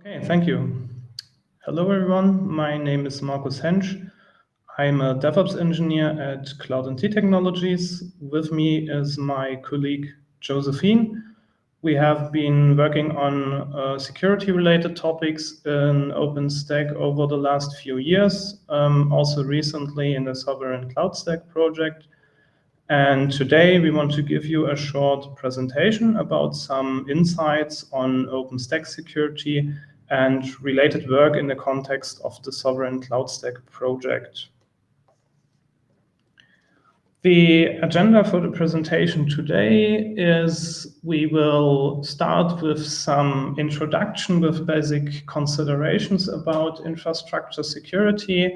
Okay, thank you. Hello, everyone. My name is Markus Hensch. I'm a DevOps engineer at Cloud&Heat Technologies. With me is my colleague, Josephine. We have been working on security-related topics in OpenStack over the last few years, also recently in the Sovereign Cloud Stack project. And today we want to give you a short presentation about some insights on OpenStack security and related work in the context of the Sovereign Cloud Stack project. The agenda for the presentation today is we will start with some introduction with basic considerations about infrastructure security,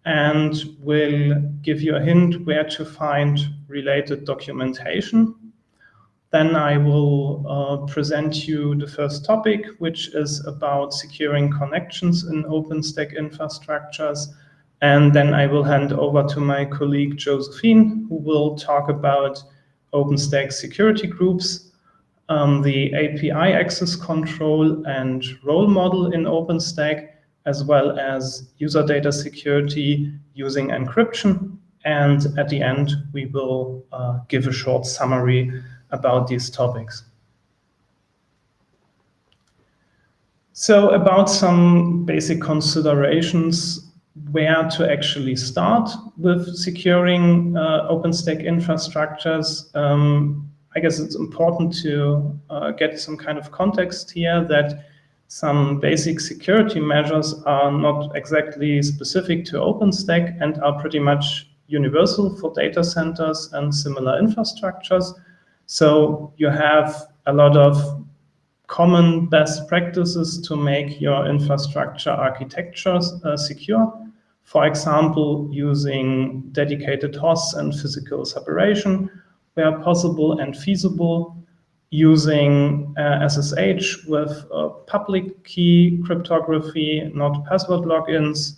and we'll give you a hint where to find related documentation. Then I will present you the first topic, which is about securing connections in OpenStack infrastructures. And then I will hand over to my colleague Josephine, who will talk about OpenStack security groups, the API access control and role model in OpenStack, as well as user data security using encryption. And at the end, we will give a short summary about these topics. So about some basic considerations where to actually start with securing OpenStack infrastructures. I guess it's important to get some kind of context here that some basic security measures are not exactly specific to OpenStack and are pretty much universal for data centers and similar infrastructures. So you have a lot of common best practices to make your infrastructure architectures secure. For example, using dedicated hosts and physical separation where possible and feasible, using SSH with public key cryptography, not password logins,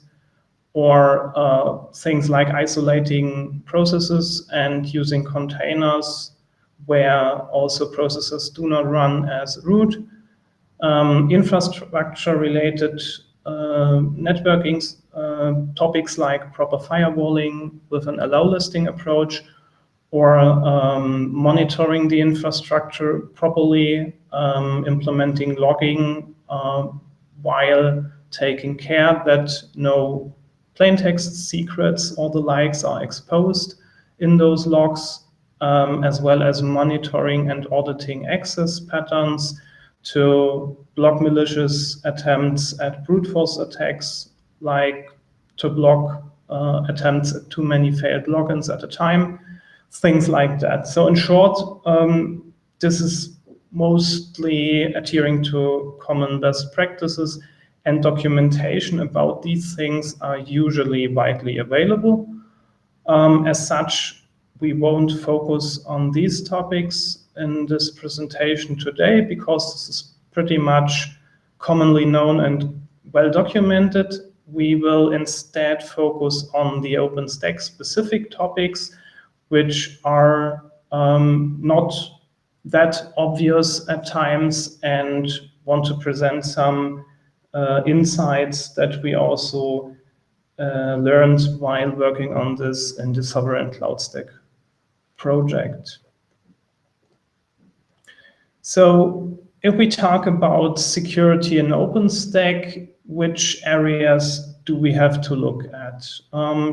or things like isolating processes and using containers where also processes do not run as root. Infrastructure-related networking topics like proper firewalling with an allow listing approach, or monitoring the infrastructure properly, implementing logging while taking care that no plaintext secrets or the likes are exposed in those logs, as well as monitoring and auditing access patterns to block malicious attempts at brute force attacks, like to block attempts at too many failed logins at a time, things like that. So in short, this is mostly adhering to common best practices, and documentation about these things are usually widely available. As such, we won't focus on these topics in this presentation today because this is pretty much commonly known and well documented. We will instead focus on the OpenStack specific topics, which are not that obvious at times, and want to present some insights that we also learned while working on this in the Sovereign Cloud Stack project. So if we talk about security in OpenStack, which areas do we have to look at?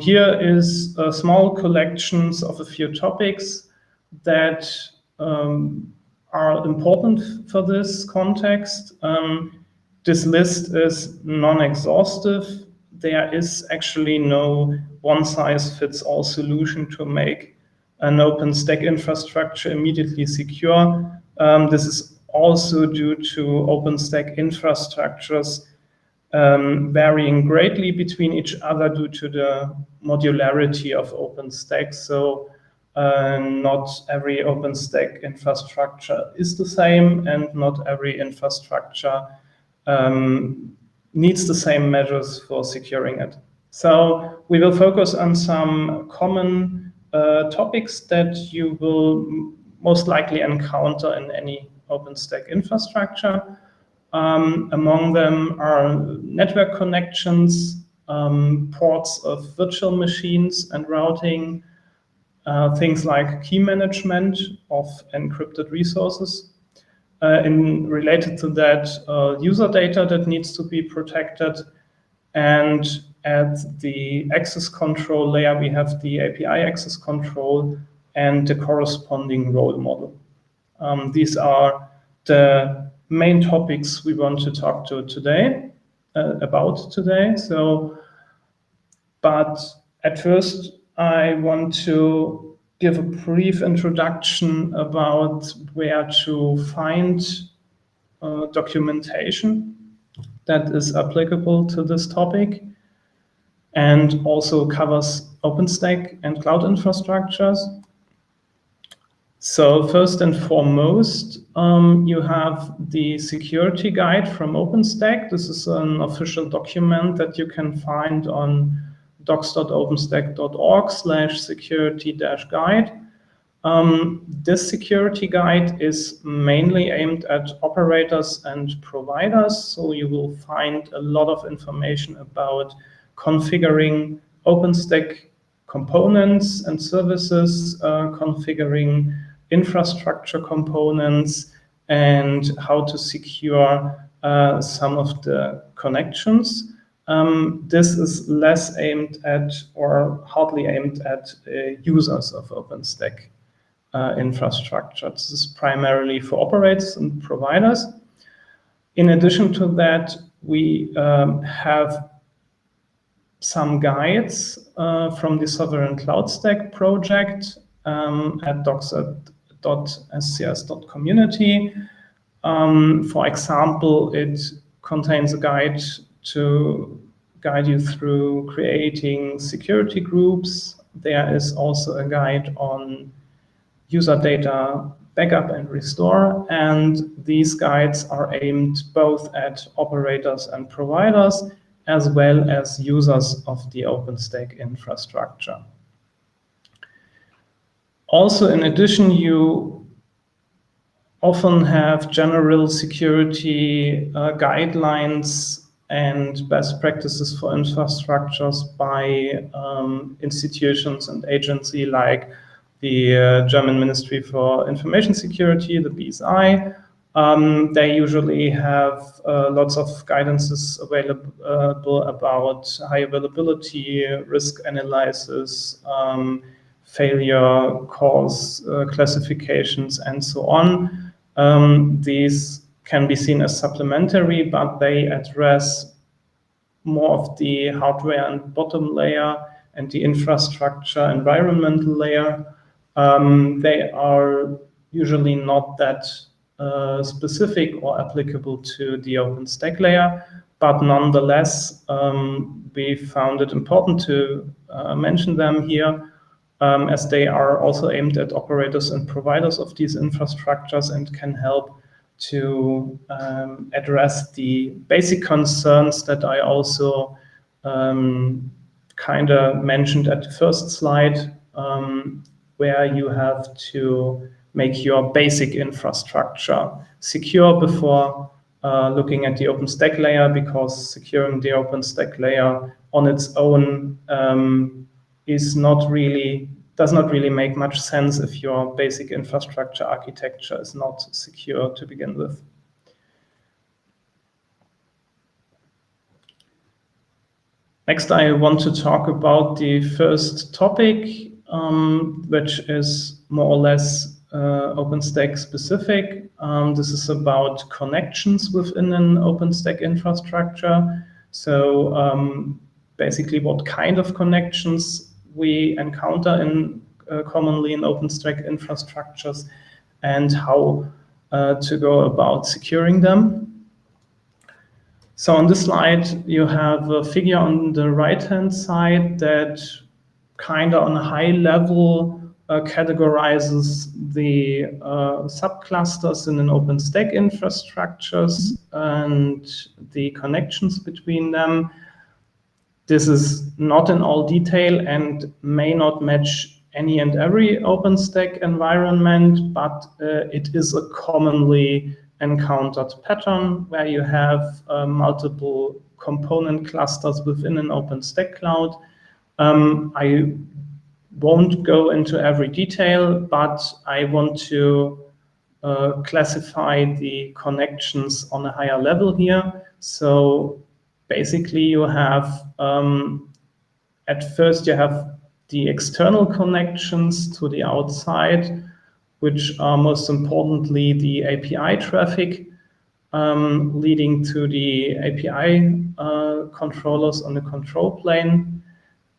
Here is a small collections of a few topics that are important for this context. This list is non-exhaustive. There is actually no one-size-fits-all solution to make an OpenStack infrastructure immediately secure. This is also due to OpenStack infrastructures varying greatly between each other due to the modularity of OpenStack. So not every OpenStack infrastructure is the same, and not every infrastructure needs the same measures for securing it. So we will focus on some common topics that you will most likely encounter in any OpenStack infrastructure. Among them are network connections, ports of virtual machines and routing, things like key management of encrypted resources. Related to that, user data that needs to be protected. And at the access control layer, we have the API access control and the corresponding role model. These are the main topics we want to talk to today, about today. But at first, I want to give a brief introduction about where to find documentation that is applicable to this topic and also covers OpenStack and cloud infrastructures. So first and foremost, you have the security guide from OpenStack. This is an official document that you can find on docs.openstack.org/security-guide. This security guide is mainly aimed at operators and providers, so you will find a lot of information about configuring OpenStack components and services, configuring infrastructure components, and how to secure some of the connections. This is less aimed at, or hardly aimed at, users of OpenStack infrastructure. This is primarily for operators and providers. In addition to that, we have some guides from the Sovereign Cloud Stack project at docs.scs.community. For example, it contains a guide to guide you through creating security groups. There is also a guide on user data backup and restore, and these guides are aimed both at operators and providers as well as users of the OpenStack infrastructure. Also, in addition, you often have general security guidelines and best practices for infrastructures by institutions and agencies like the German Ministry for Information Security, the BSI. They usually have lots of guidances available about high availability, risk analysis, failure cause classifications, and so on. These can be seen as supplementary, but they address more of the hardware and bottom layer and the infrastructure environmental layer. They are usually not that specific or applicable to the OpenStack layer, but nonetheless, we found it important to mention them here, as they are also aimed at operators and providers of these infrastructures and can help to address the basic concerns that I also kind of mentioned at the first slide, where you have to make your basic infrastructure secure before looking at the OpenStack layer, because securing the OpenStack layer on its own does not really make much sense if your basic infrastructure architecture is not secure to begin with. Next, I want to talk about the first topic, which is more or less OpenStack specific. This is about connections within an OpenStack infrastructure. So basically what kind of connections we encounter commonly in OpenStack infrastructures and how to go about securing them. So on this slide, you have a figure on the right-hand side that kind of on a high level categorizes the subclusters in an OpenStack infrastructures and the connections between them. This is not in all detail and may not match any and every OpenStack environment, but it is a commonly encountered pattern where you have multiple component clusters within an OpenStack cloud. I won't go into every detail, but I want to classify the connections on a higher level here. So basically you have, at first you have the external connections to the outside, which are most importantly the API traffic leading to the API controllers on the control plane.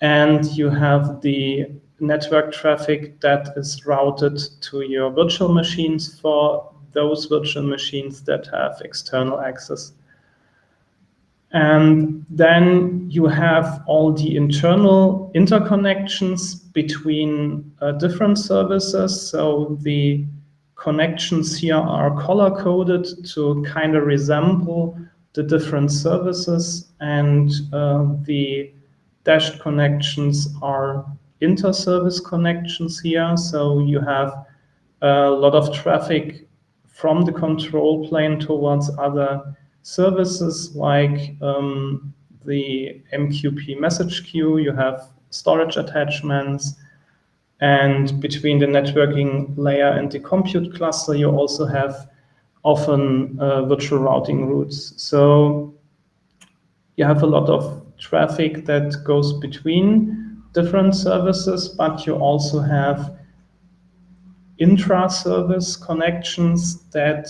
And you have the network traffic that is routed to your virtual machines for those virtual machines that have external access. And then you have all the internal interconnections between different services. So the connections here are color-coded to kind of resemble the different services, and the dashed connections are inter-service connections here. So you have a lot of traffic from the control plane towards other services like the MQP message queue. You have storage attachments, and between the networking layer and the compute cluster, you also have often virtual routing routes. So you have a lot of traffic that goes between different services, but you also have intra-service connections that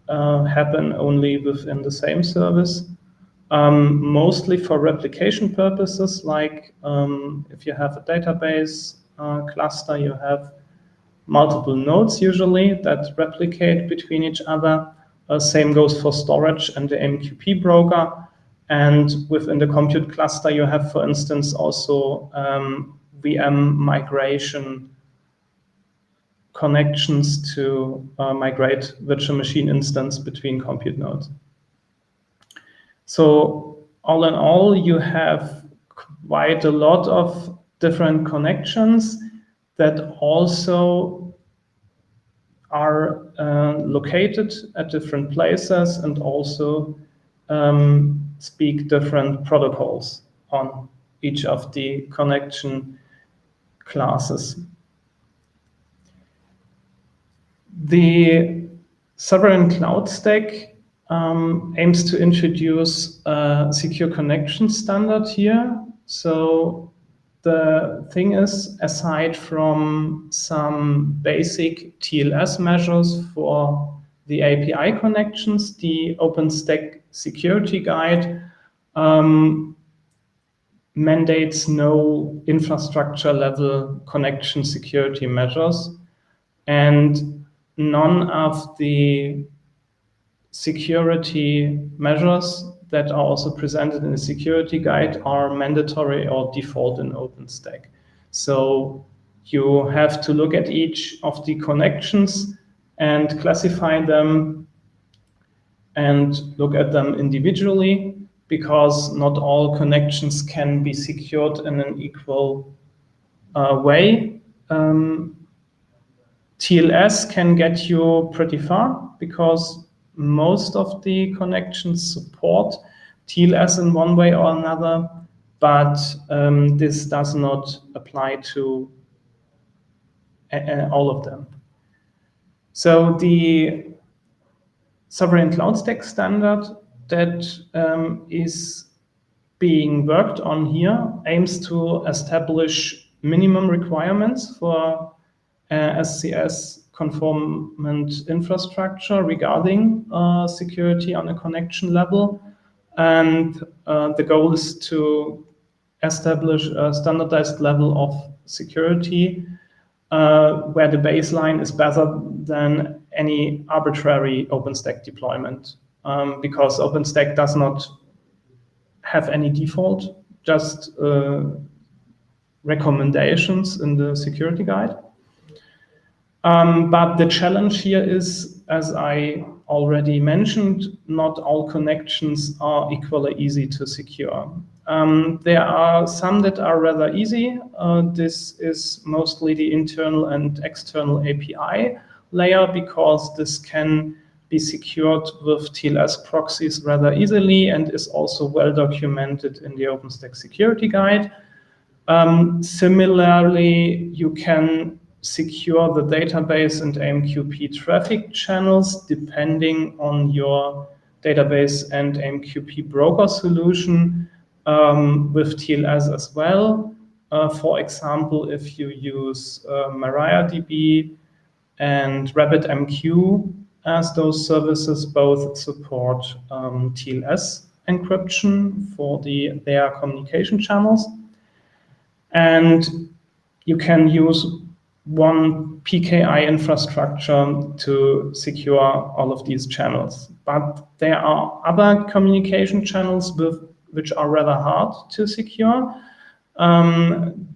happen only within the same service, mostly for replication purposes, like if you have a database cluster, you have multiple nodes usually that replicate between each other. Same goes for storage and the MQP broker. And within the compute cluster, you have, for instance, also VM migration connections to migrate virtual machine instance between compute nodes. So all in all, you have quite a lot of different connections that also are located at different places and also speak different protocols on each of the connection classes. The sovereign cloud stack aims to introduce a secure connection standard here. So the thing is, aside from some basic TLS measures for the API connections, the OpenStack security guide mandates no infrastructure level connection security measures, and none of the security measures that are also presented in the security guide are mandatory or default in OpenStack. So you have to look at each of the connections and classify them and look at them individually, because not all connections can be secured in an equal way. TLS can get you pretty far because most of the connections support TLS in one way or another, but this does not apply to all of them. So the sovereign cloud stack standard that is being worked on here aims to establish minimum requirements for SCS conformant infrastructure regarding security on a connection level. And the goal is to establish a standardized level of security where the baseline is better than any arbitrary OpenStack deployment, because OpenStack does not have any default, just recommendations in the security guide. But the challenge here is, as I already mentioned, not all connections are equally easy to secure. There are some that are rather easy. This is mostly the internal and external API layer, because this can be secured with TLS proxies rather easily and is also well documented in the OpenStack security guide. Similarly, you can secure the database and AMQP traffic channels depending on your database and AMQP broker solution with TLS as well. For example, if you use MariaDB and RabbitMQ as those services, both support TLS encryption for their communication channels. And you can use one PKI infrastructure to secure all of these channels. But there are other communication channels which are rather hard to secure.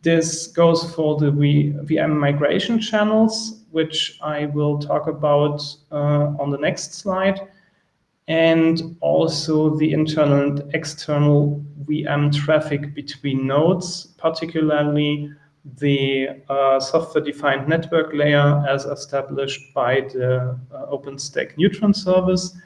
This goes for the VM migration channels, which I will talk about on the next slide, and also the internal and external VM traffic between nodes, particularly the software-defined network layer as established by the OpenStack Neutron service,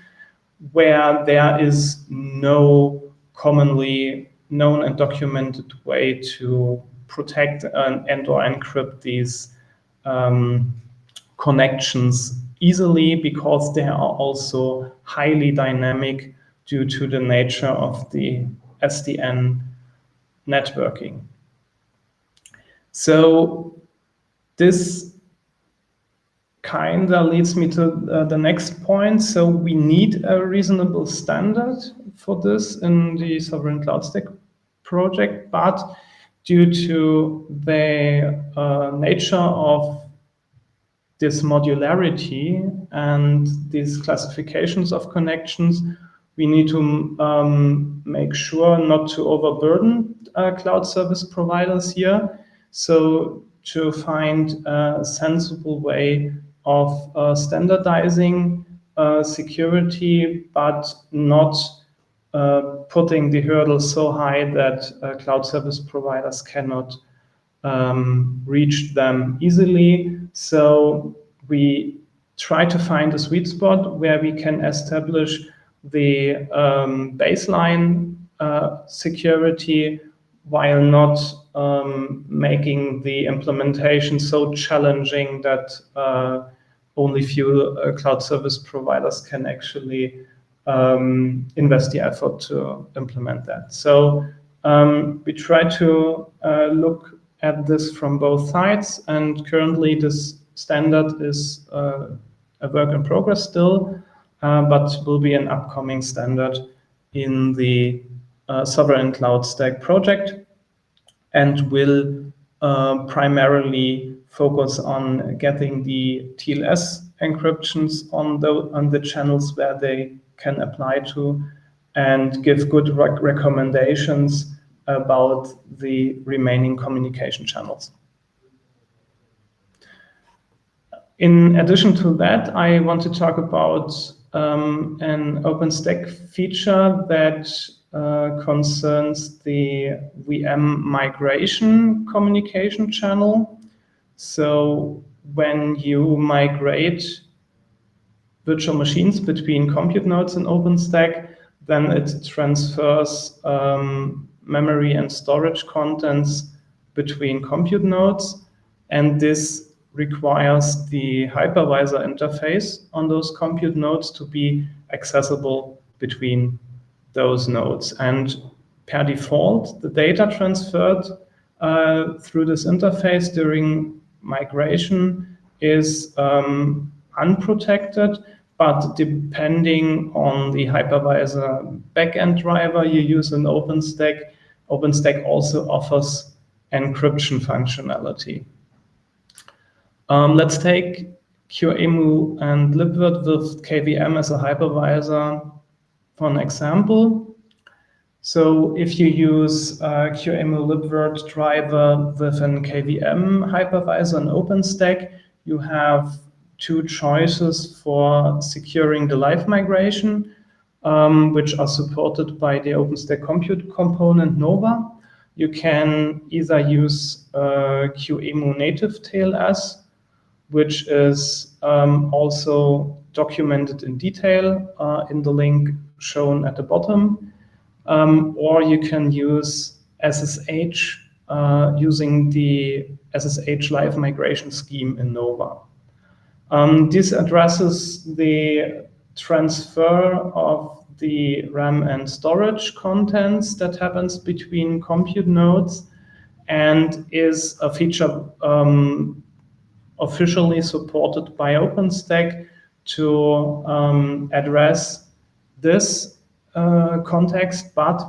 where there is no commonly known and documented way to protect and/or encrypt these connections easily, because they are also highly dynamic due to the nature of the SDN networking. So this kind of leads me to the next point. So we need a reasonable standard for this in the Sovereign Cloud Stack project, but due to the nature of this modularity and these classifications of connections, we need to make sure not to overburden cloud service providers here. So to find a sensible way of standardizing security, but not putting the hurdle so high that cloud service providers cannot reach them easily. So we try to find a sweet spot where we can establish the baseline security while not making the implementation so challenging that only few cloud service providers can actually invest the effort to implement that. So we try to look at this from both sides, and currently this standard is a work in progress still, but will be an upcoming standard in the Sovereign Cloud Stack project, and will primarily focus on getting the TLS encryptions on the channels where they can apply to, and give good recommendations about the remaining communication channels. In addition to that, I want to talk about an OpenStack feature that concerns the VM migration communication channel. So when you migrate virtual machines between compute nodes in OpenStack, then it transfers memory and storage contents between compute nodes, and this requires the hypervisor interface on those compute nodes to be accessible between those nodes. And per default, the data transferred through this interface during migration is unprotected, but depending on the hypervisor backend driver you use in OpenStack, OpenStack also offers encryption functionality. Let's take QEMU and libvirt with KVM as a hypervisor for an example. So if you use QEMU libvirt driver with an KVM hypervisor in OpenStack, you have two choices for securing the live migration, which are supported by the OpenStack compute component Nova. You can either use QEMU native TLS, which is also documented in detail in the link shown at the bottom. Or you can use SSH using the SSH live migration scheme in Nova. This addresses the transfer of the RAM and storage contents that happens between compute nodes and is a feature officially supported by OpenStack to address this context, but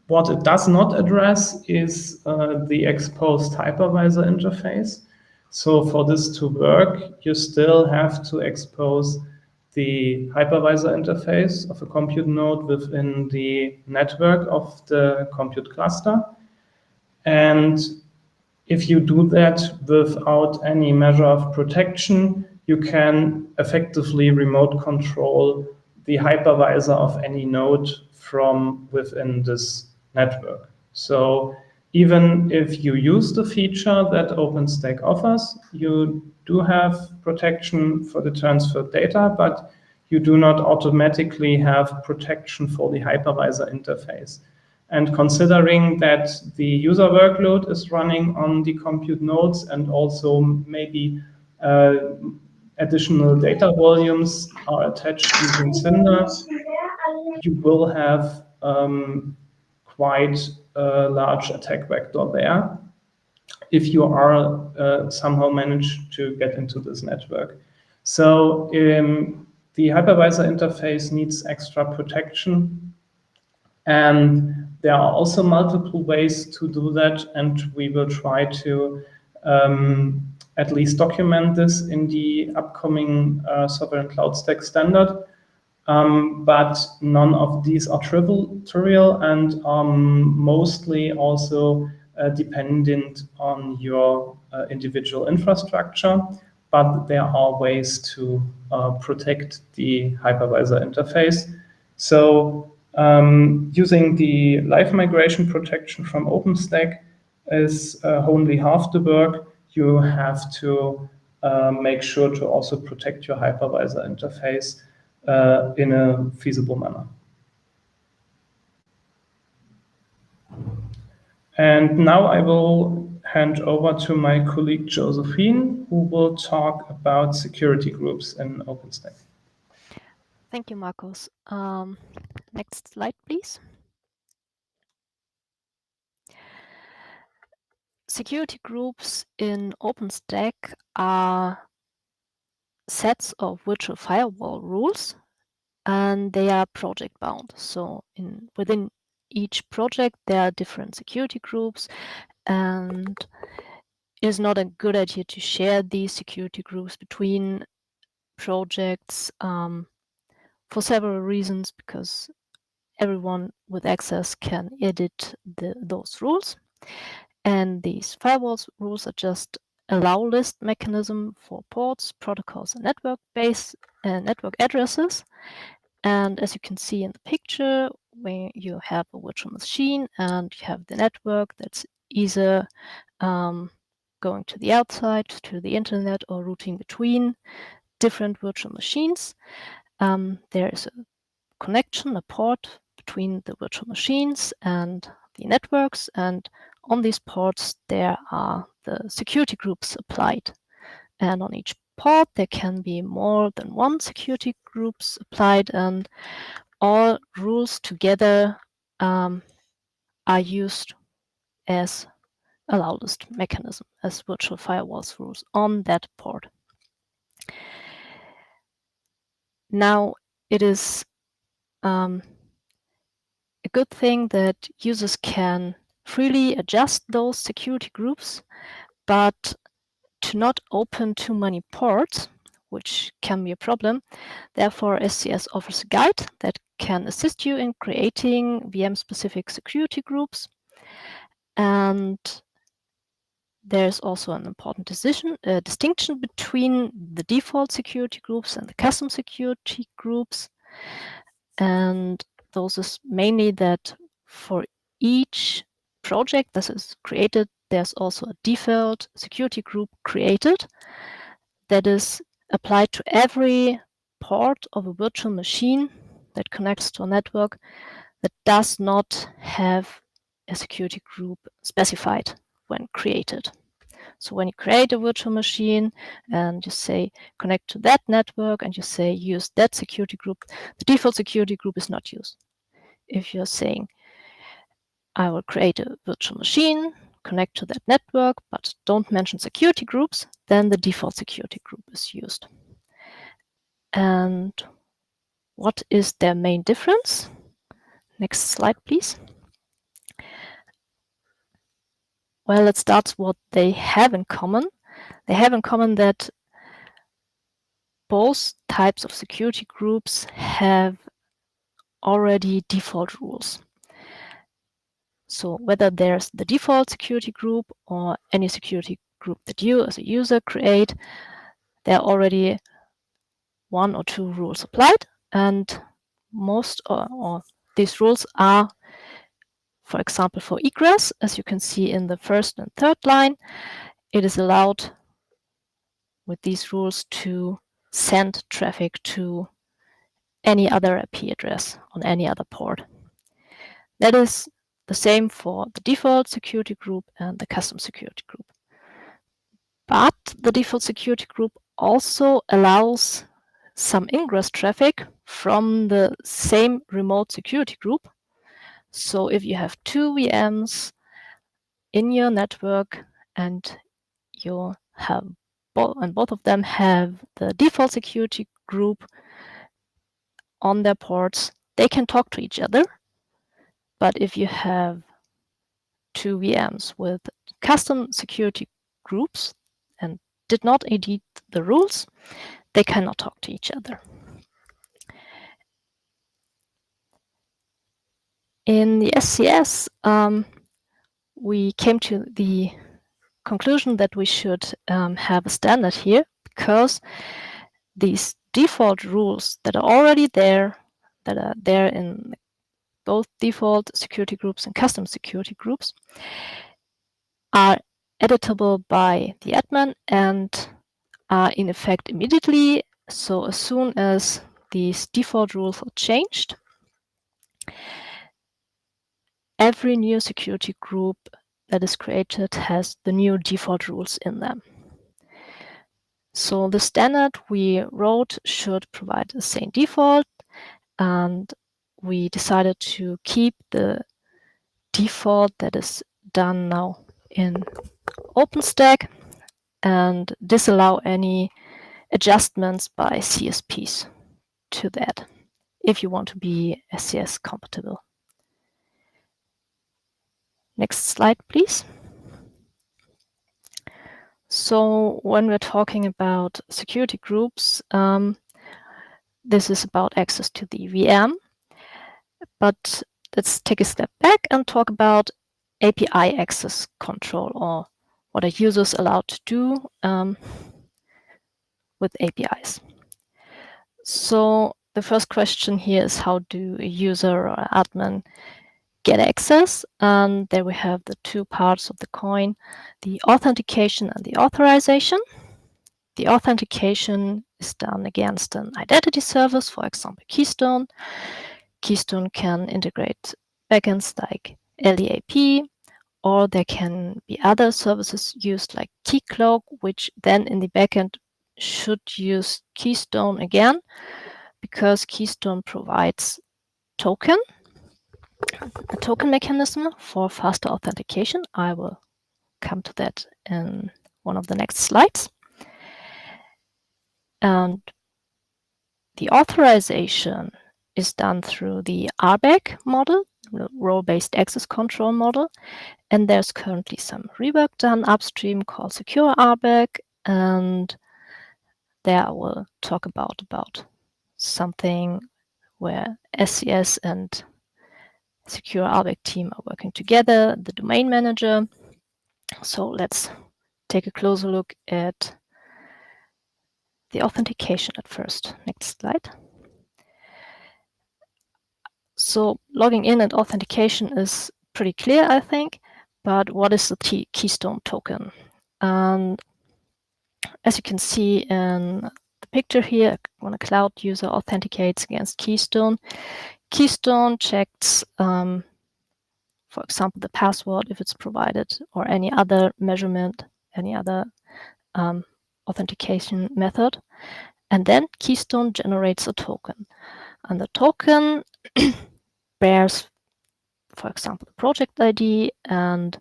what it does not address is the exposed hypervisor interface. So for this to work, you still have to expose the hypervisor interface of a compute node within the network of the compute cluster. And if you do that without any measure of protection, you can effectively remote control the hypervisor of any node from within this network. So even if you use the feature that OpenStack offers, you do have protection for the transferred data, but you do not automatically have protection for the hypervisor interface. And considering that the user workload is running on the compute nodes and also maybe additional data volumes are attached using Cinder, you will have quite a large attack vector there if you are somehow managed to get into this network. So the hypervisor interface needs extra protection, and there are also multiple ways to do that, and we will try to at least document this in the upcoming Sovereign Cloud Stack standard. But none of these are trivial and mostly also dependent on your individual infrastructure. But there are ways to protect the hypervisor interface. So using the live migration protection from OpenStack is only half the work. You have to make sure to also protect your hypervisor interface in a feasible manner. And now I will hand over to my colleague Josephine, who will talk about security groups in OpenStack. Thank you, Markus. Next slide, please. Security groups in OpenStack are sets of virtual firewall rules, and they are project bound. So within each project, there are different security groups, and it is not a good idea to share these security groups between projects for several reasons, because everyone with access can edit those rules. And these firewalls rules are just allow list mechanism for ports, protocols, and network addresses. And as you can see in the picture, where you have a virtual machine and you have the network that's either going to the outside, to the internet, or routing between different virtual machines. There is a connection, a port between the virtual machines and the networks, and on these ports there are the security groups applied. And on each port there can be more than one security groups applied, and all rules together are used as allow list mechanism, as virtual firewalls rules on that port. Now it is a good thing that users can freely adjust those security groups, but to not open too many ports, which can be a problem. Therefore, SCS offers a guide that can assist you in creating VM-specific security groups. And there's also an important distinction between the default security groups and the custom security groups. And those is mainly that for each project that is created, there's also a default security group created that is applied to every port of a virtual machine that connects to a network that does not have a security group specified when created. So when you create a virtual machine and you say connect to that network and you say use that security group, the default security group is not used. If you're saying I will create a virtual machine, connect to that network, but don't mention security groups, then the default security group is used. And what is their main difference? Next slide, please. Well, let's start what they have in common. They have in common that both types of security groups have already default rules. So whether there's the default security group or any security group that you as a user create, there are already 1 or 2 rules applied, and most or these rules are, for example, for egress, as you can see in the first and third line, it is allowed with these rules to send traffic to any other IP address on any other port. That is the same for the default security group and the custom security group. But the default security group also allows some ingress traffic from the same remote security group. So if you have 2 VMs in your network and you have both of them have the default security group on their ports, they can talk to each other. But if you have 2 VMs with custom security groups and did not edit the rules, they cannot talk to each other. In the SCS, we came to the conclusion that we should have a standard here, because these default rules that are already there, that are there in both default security groups and custom security groups, are editable by the admin and are in effect immediately. So as soon as these default rules are changed, every new security group that is created has the new default rules in them. So the standard we wrote should provide the same default, and we decided to keep the default that is done now in OpenStack and disallow any adjustments by CSPs to that if you want to be SCS compatible. Next slide, please. So when we're talking about security groups, this is about access to the VM. But let's take a step back and talk about API access control, or what are users allowed to do with APIs. So the first question here is, how do a user or admin get access? And there we have the 2 parts of the coin, the authentication and the authorization. The authentication is done against an identity service, for example, Keystone. Keystone can integrate backends like LDAP, or there can be other services used like Keycloak, which then in the backend should use Keystone again, because Keystone provides a token mechanism for faster authentication. I will come to that in one of the next slides. And the authorization is done through the RBAC model, the role-based access control model. And there's currently some rework done upstream called Secure RBAC. And there I will talk about something where SCS and Secure RBAC team are working together, the domain manager. So let's take a closer look at the authentication at first. Next slide. So logging in and authentication is pretty clear, I think, But what is the Keystone token? And as you can see in the picture here, when a cloud user authenticates against Keystone, Keystone checks, for example, the password if it's provided, or any other measurement, any other authentication method. And then Keystone generates a token. And the token bears, for example, the project ID and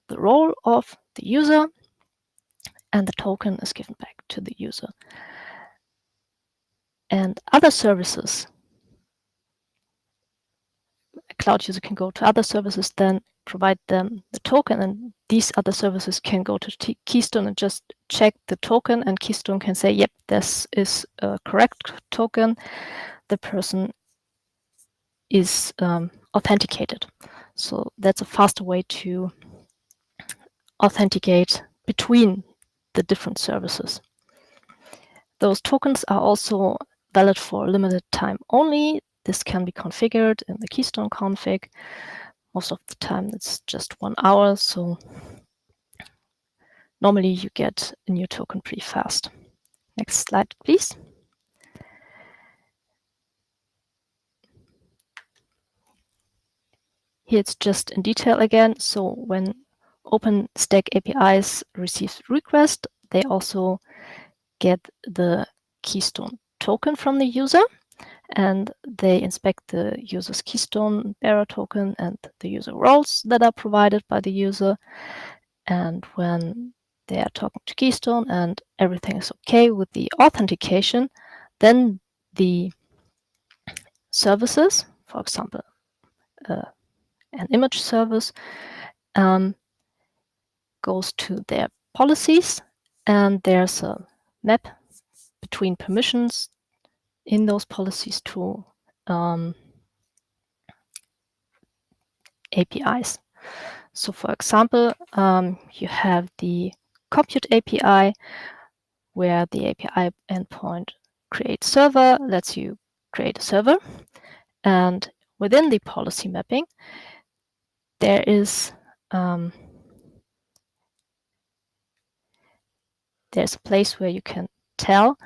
the role of the user, and the token is given back to the user. And other services, a cloud user can go to other services, then provide them the token, and these other services can go to Keystone and just check the token, and Keystone can say, yep, this is a correct token. The person is authenticated. So that's a faster way to authenticate between the different services. Those tokens are also valid for a limited time only. This can be configured in the Keystone config. Most of the time it's just 1 hour, so normally you get a new token pretty fast. Next slide, please. Here it's just in detail again. So when OpenStack APIs receive request, they also get the Keystone token from the user, and they inspect the user's Keystone bearer token and the user roles that are provided by the user. And when they are talking to Keystone and everything is okay with the authentication, then the services, for example, an image service, goes to their policies, and there's a map between permissions in those policies to APIs. So for example, you have the compute API, where the API endpoint creates server, lets you create a server. And within the policy mapping, there is there's a place where you can tell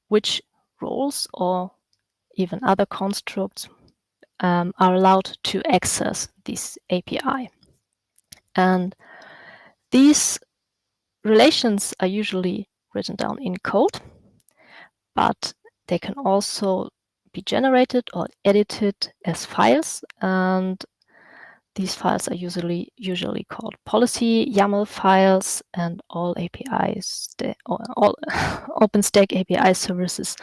which roles or even other constructs are allowed to access this API. And these relations are usually written down in code, but they can also be generated or edited as files. And these files are usually called policy YAML files, and all APIs, all OpenStack API services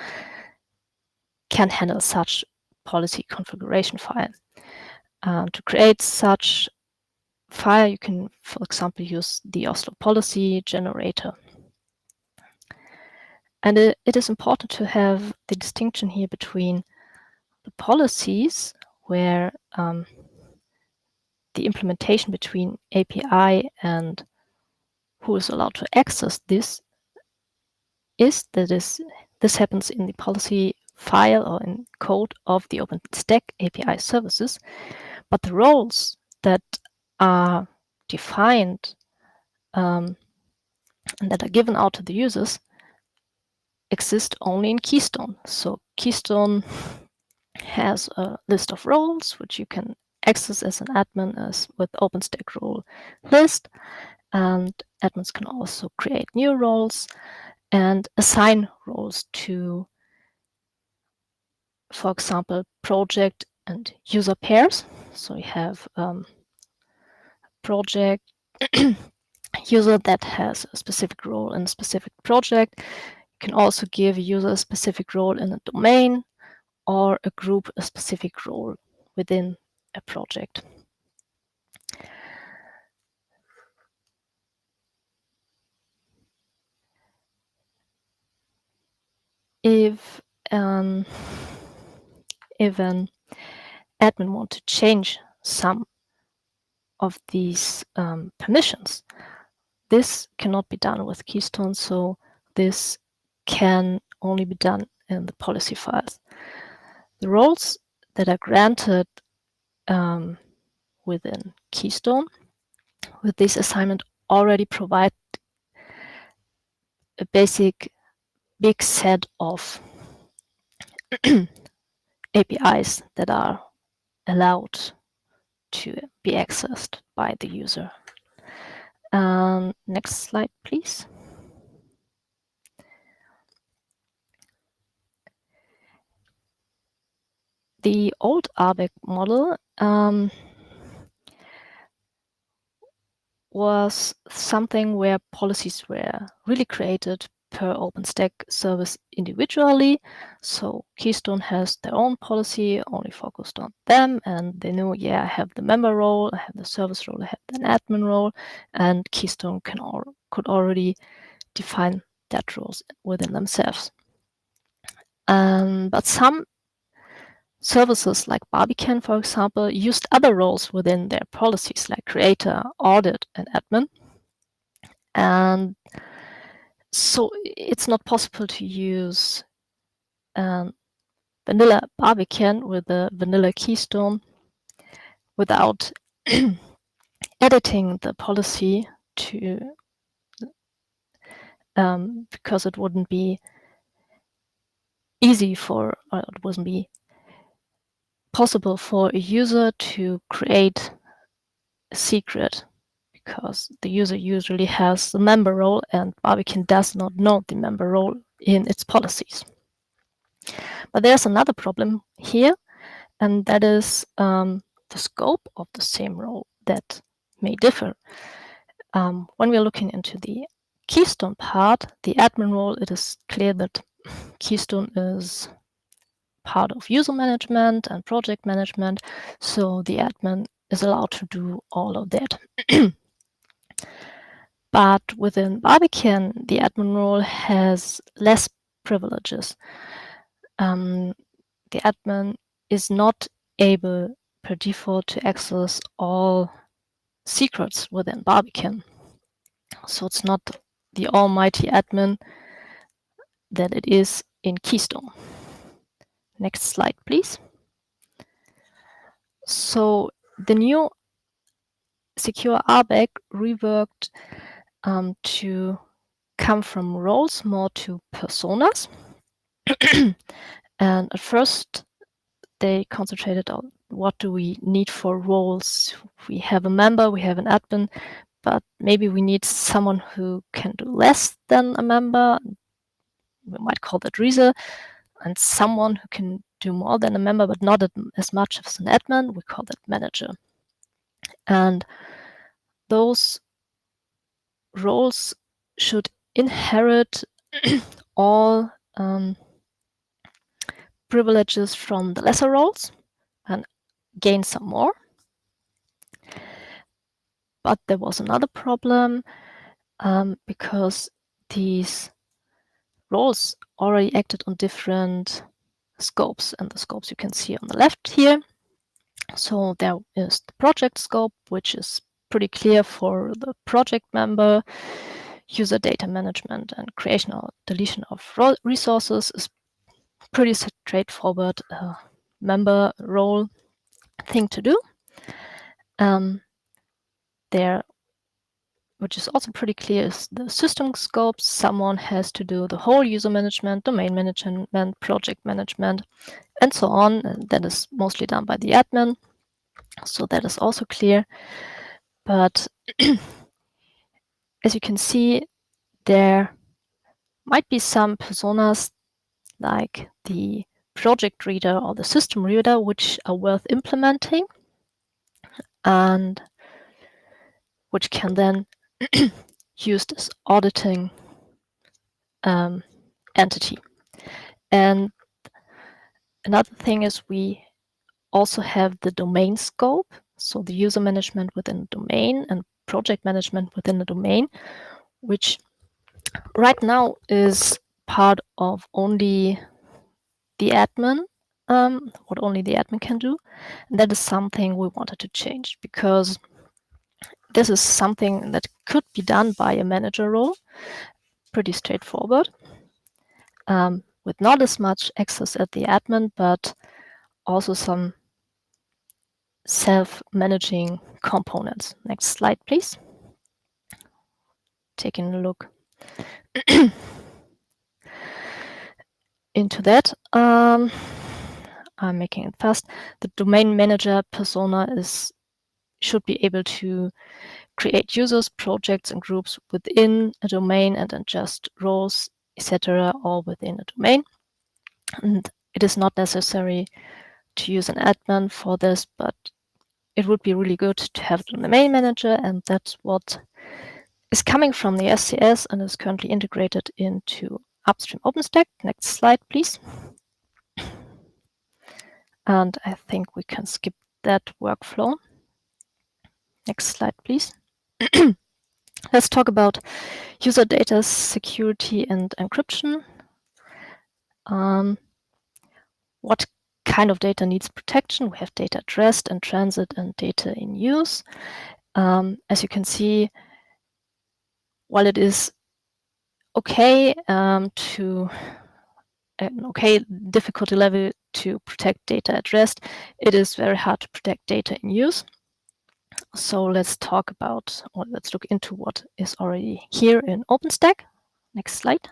can handle such policy configuration file. To create such file, you can, for example, use the Oslo policy generator. And it is important to have the distinction here between the policies, where the implementation between API and who is allowed to access this this happens in the policy file or in code of the OpenStack API services, but the roles that are defined and that are given out to the users exist only in Keystone. So Keystone has a list of roles which you can access as an admin as with OpenStack role list, and admins can also create new roles and assign roles to, for example, project and user pairs. So you have project user that has a specific role in a specific project. You can also give a user a specific role in a domain, or a group a specific role within a project. If an admin wants to change some of these permissions, this cannot be done with Keystone, so this can only be done in the policy files. The roles that are granted within Keystone with this assignment already provide a big set of APIs that are allowed to be accessed by the user. Next slide, please. The old RBAC model was something where policies were really created per OpenStack service individually. So Keystone has their own policy, only focused on them, and they knew, yeah, I have the member role, I have the service role, I have the admin role, and Keystone could already define that roles within themselves. But some services like Barbican, for example, used other roles within their policies like creator, audit, and admin. And so it's not possible to use vanilla Barbican with a vanilla Keystone without editing the policy to because it wouldn't be easy for, or it wouldn't be possible for a user to create a secret, because the user usually has the member role and Barbican does not know the member role in its policies. But there's another problem here, and that is the scope of the same role that may differ. When we're looking into the Keystone part, the admin role, it is clear that Keystone is part of user management and project management, so the admin is allowed to do all of that. But within Barbican, the admin role has less privileges. The admin is not able per default to access all secrets within Barbican. So it's not the almighty admin that it is in Keystone. Next slide, please. So the new secure RBAC reworked to come from roles more to personas. And at first, they concentrated on what do we need for roles. We have a member, we have an admin, but maybe we need someone who can do less than a member. We might call that Reaser, and someone who can do more than a member, but not as much as an admin. We call that manager. And those roles should inherit all privileges from the lesser roles and gain some more. But there was another problem because these roles already acted on different scopes, and the scopes you can see on the left here. So there is the project scope, which is pretty clear for the project member. User data management and creation or deletion of resources is pretty straightforward member role thing to do. There, which is also pretty clear, is the system scope. Someone has to do the whole user management, domain management, project management, and so on. And that is mostly done by the admin. So that is also clear. But as you can see, there might be some personas like the project reader or the system reader, which are worth implementing and which can then used as auditing entity. And another thing is we also have the domain scope, so the user management within the domain and project management within the domain, which right now is part of only the admin, what only the admin can do. And that is something we wanted to change, because this is something that could be done by a manager role, pretty straightforward, with not as much access at the admin, but also some self-managing components. Next slide, please. Taking a look into that. I'm making it fast. The domain manager persona should be able to create users, projects, and groups within a domain and adjust roles, etc., all within a domain. And it is not necessary to use an admin for this, but it would be really good to have the domain manager, and that's what is coming from the SCS and is currently integrated into upstream OpenStack. Next slide, please. And I think we can skip that workflow. Next slide, please. Let's talk about user data security and encryption. What kind of data needs protection? We have data at rest and transit and data in use. As you can see, while it is okay to an okay difficulty level to protect data at rest, it is very hard to protect data in use. So let's talk about, or let's look into what is already here in OpenStack. Next slide.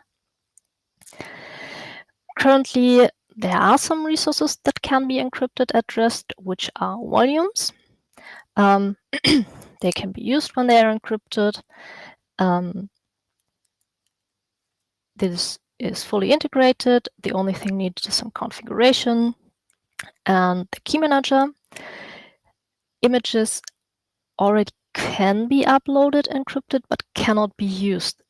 Currently, there are some resources that can be encrypted at rest, which are volumes. They can be used when they are encrypted. This is fully integrated. The only thing needed is some configuration and the key manager. Images already can be uploaded encrypted, but cannot be used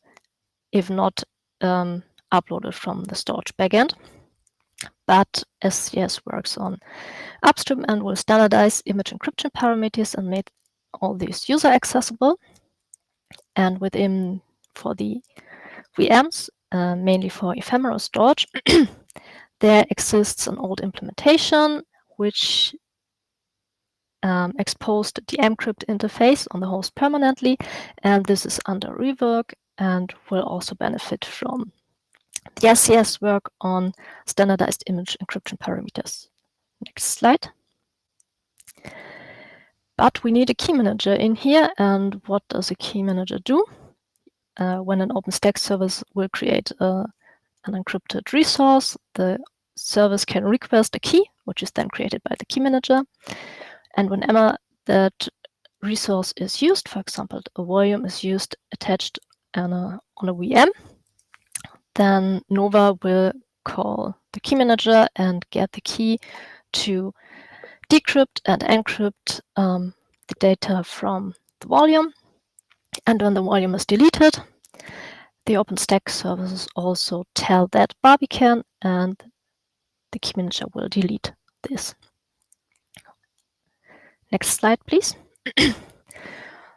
if not uploaded from the storage backend. But SCS works on upstream and will standardize image encryption parameters and make all these user accessible. And within, for the VMs, mainly for ephemeral storage, there exists an old implementation which exposed the encrypt interface on the host permanently, and this is under rework and will also benefit from the SCS work on standardized image encryption parameters. Next slide. But we need a key manager in here, and what does a key manager do? When an OpenStack service will create an encrypted resource, the service can request a key, which is then created by the key manager. And whenever that resource is used, for example, a volume is used attached on a VM, then Nova will call the key manager and get the key to decrypt and encrypt the data from the volume. And when the volume is deleted, the OpenStack services also tell that Barbican, and the key manager will delete this. Next slide, please.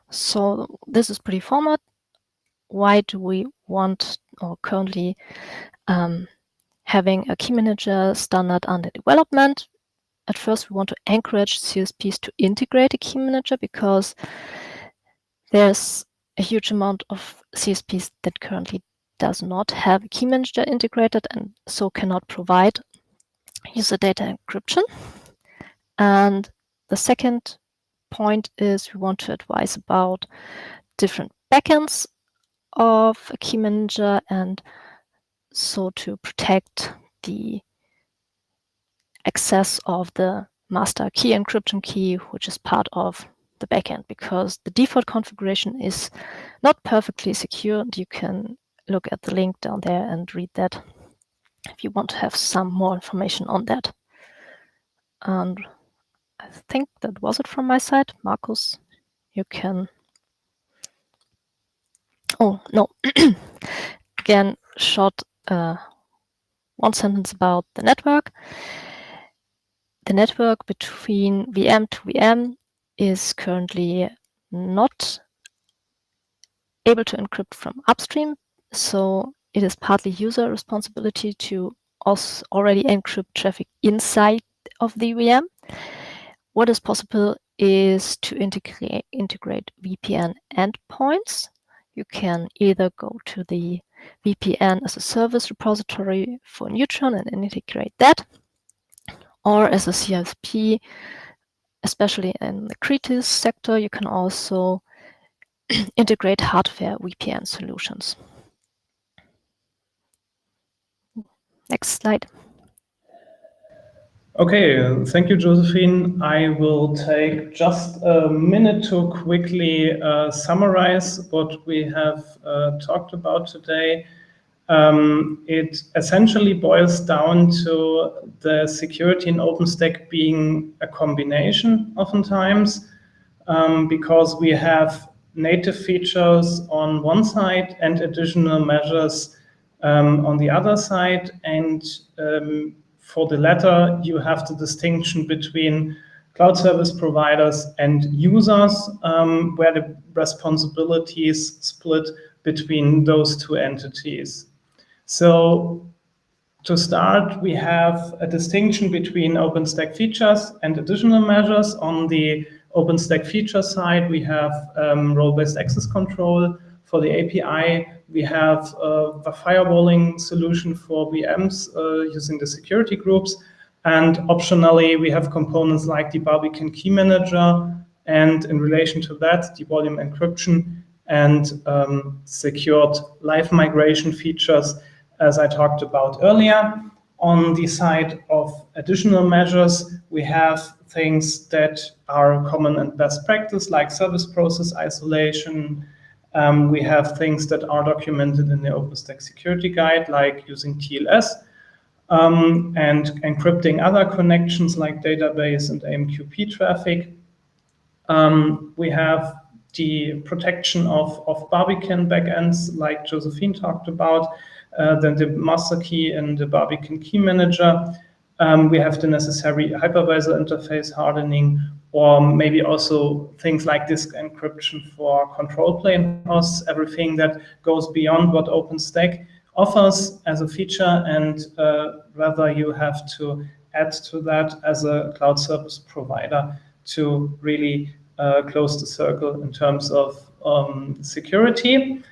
So this is pretty format. Why do we want, or currently having a key manager standard under development? At first, we want to encourage CSPs to integrate a key manager because there's a huge amount of CSPs that currently does not have a key manager integrated and so cannot provide user data encryption. And the second point is we want to advise about different backends of a key manager, and so to protect the access of the master key encryption key, which is part of the backend, because the default configuration is not perfectly secure. And you can look at the link down there and read that if you want to have some more information on that. And I think that was it from my side. Markus, you can. Oh, no. Again, short one sentence about the network. The network between VM to VM is currently not able to encrypt from upstream, so it is partly user responsibility to also already encrypt traffic inside of the VM. What is possible is to integrate VPN endpoints. You can either go to the VPN as a service repository for Neutron and integrate that, or as a CSP especially in the creative sector, you can also integrate hardware VPN solutions. Next slide. Okay, thank you, Josephine. I will take just a minute to quickly summarize what we have talked about today. It essentially boils down to the security in OpenStack being a combination oftentimes, because we have native features on one side and additional measures on the other side. And for the latter, you have the distinction between cloud service providers and users, where the responsibilities split between those two entities. So to start, we have a distinction between OpenStack features and additional measures. On the OpenStack feature side, we have role-based access control. For the API, we have a firewalling solution for VMs using the security groups. And optionally, we have components like the Barbican key manager, and in relation to that, the volume encryption and secured live migration features, as I talked about earlier. On the side of additional measures, we have things that are common and best practice, like service process isolation. We have things that are documented in the OpenStack security guide, like using TLS, and encrypting other connections like database and AMQP traffic. We have the protection of Barbican backends, like Josephine talked about, then the master key and the Barbican key manager. We have the necessary hypervisor interface hardening, or maybe also things like disk encryption for control plane hosts, everything that goes beyond what OpenStack offers as a feature, and whether you have to add to that as a cloud service provider to really close the circle in terms of security.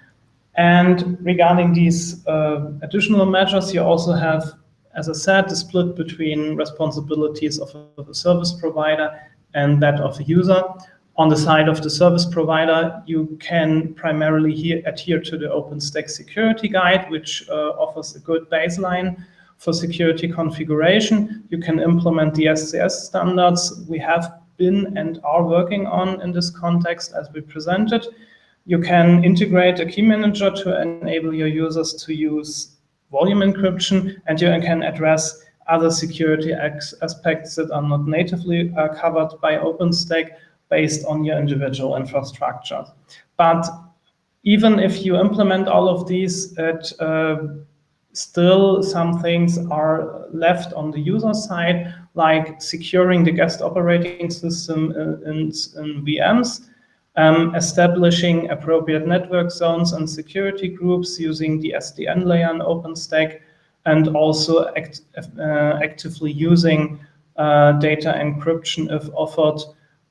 And regarding these additional measures, you also have, as I said, the split between responsibilities of a service provider and that of a user. On the side of the service provider, you can primarily adhere to the OpenStack security guide, which offers a good baseline for security configuration. You can implement the SCS standards we have been and are working on in this context as we presented. You can integrate a key manager to enable your users to use volume encryption, and you can address other security aspects that are not natively covered by OpenStack based on your individual infrastructure. But even if you implement all of these, still some things are left on the user side, like securing the guest operating system in VMs, establishing appropriate network zones and security groups using the SDN layer in OpenStack, and also actively using data encryption if offered,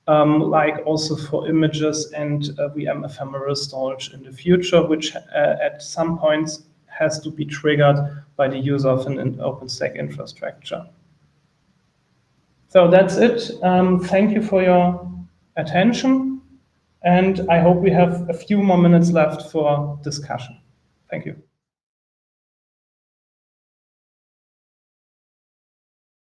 like also for images and VM ephemeral storage in the future, which at some points has to be triggered by the user of an OpenStack infrastructure. So that's it. Thank you for your attention. And I hope we have a few more minutes left for discussion. Thank you.